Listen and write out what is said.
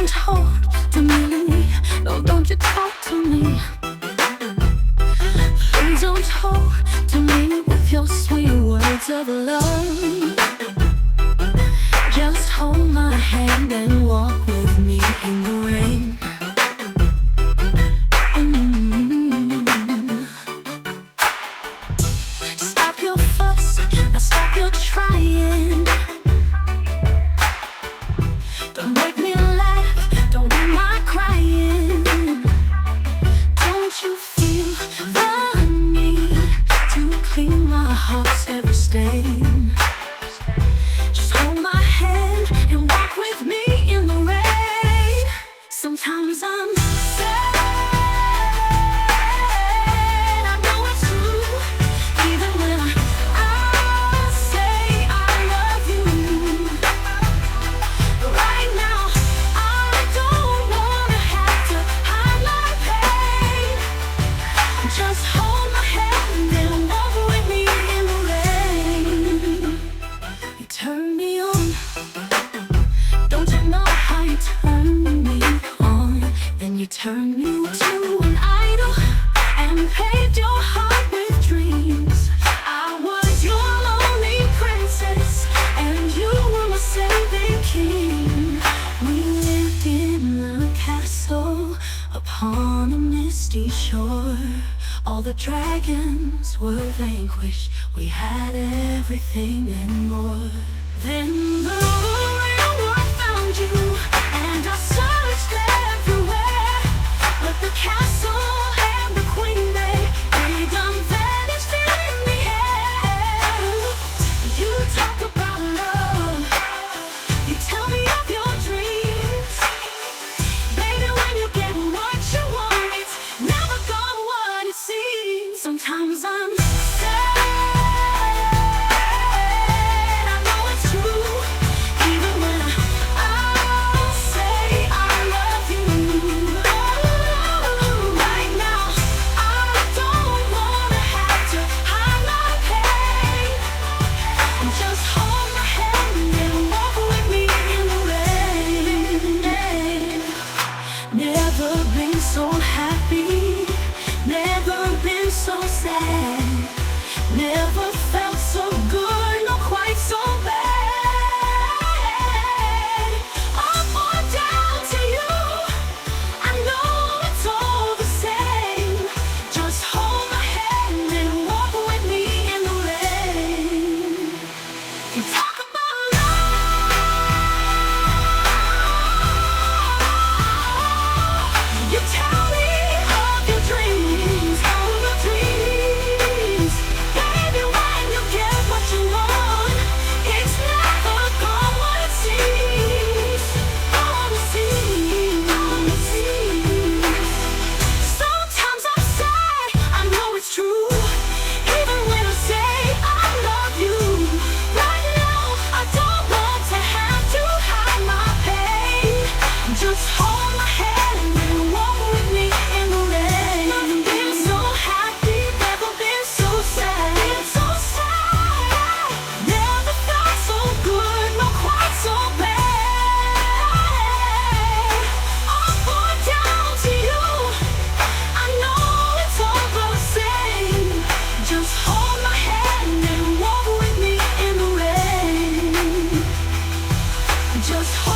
don't talk to me. No, don't you talk to me. Please don't talk to me with your sweet words of love. Just hold my hand and walk with me in the rain. Stop your fuss, now stop your trying. Don't make me laugh, don't be my crying. Don't you feel the need to clean my heart's every stain? Just hold my hand and walk with me in the rain. Sometimes I'm sad, I know it's true. Even when I say I love you, right now I don't wanna have to hide my pain. Just hold my hand and walk with me in the rain. You turn me on, don't you know how you turn me on? Then you turn me to an idol and paved your heart with dreams. I was your lonely princess and you were my saving king. We lived in a castle upon a misty shore. All the dragons were vanquished, we had everything and more. Then the real world found you, and I searched everywhere, but the castle and the queen, they done vanished in the air. You talk about love, you tell me of your dreams. Baby, when you get what you want, it's never gone what it seems. Sometimes I'm sad, I know it's true. Even when I say I love you, right now I don't wanna have to hide my pain. Just hold my hand and walk with me in the rain. Never been so happy, never been so sad, never felt so good, not quite so bad. Up or down to you, I know it's all the same. Just hold my hand and walk with me in the rain. You talk about love, you tell me of your dreams, of your dreams. Baby, when you get what you want, it's never gone what it seems. All it seems, all it seems. Sometimes I'm sad, I know it's true. Even when I say I love you, right now I don't want to have to hide my pain. Just hold my hand and walk with me in the rain. Never been so happy, never been so sad. Been so sad, never felt so good, not quite so bad. Up or down to you, I know it's all the same. Just hold my hand and walk with me in the rain. Just hold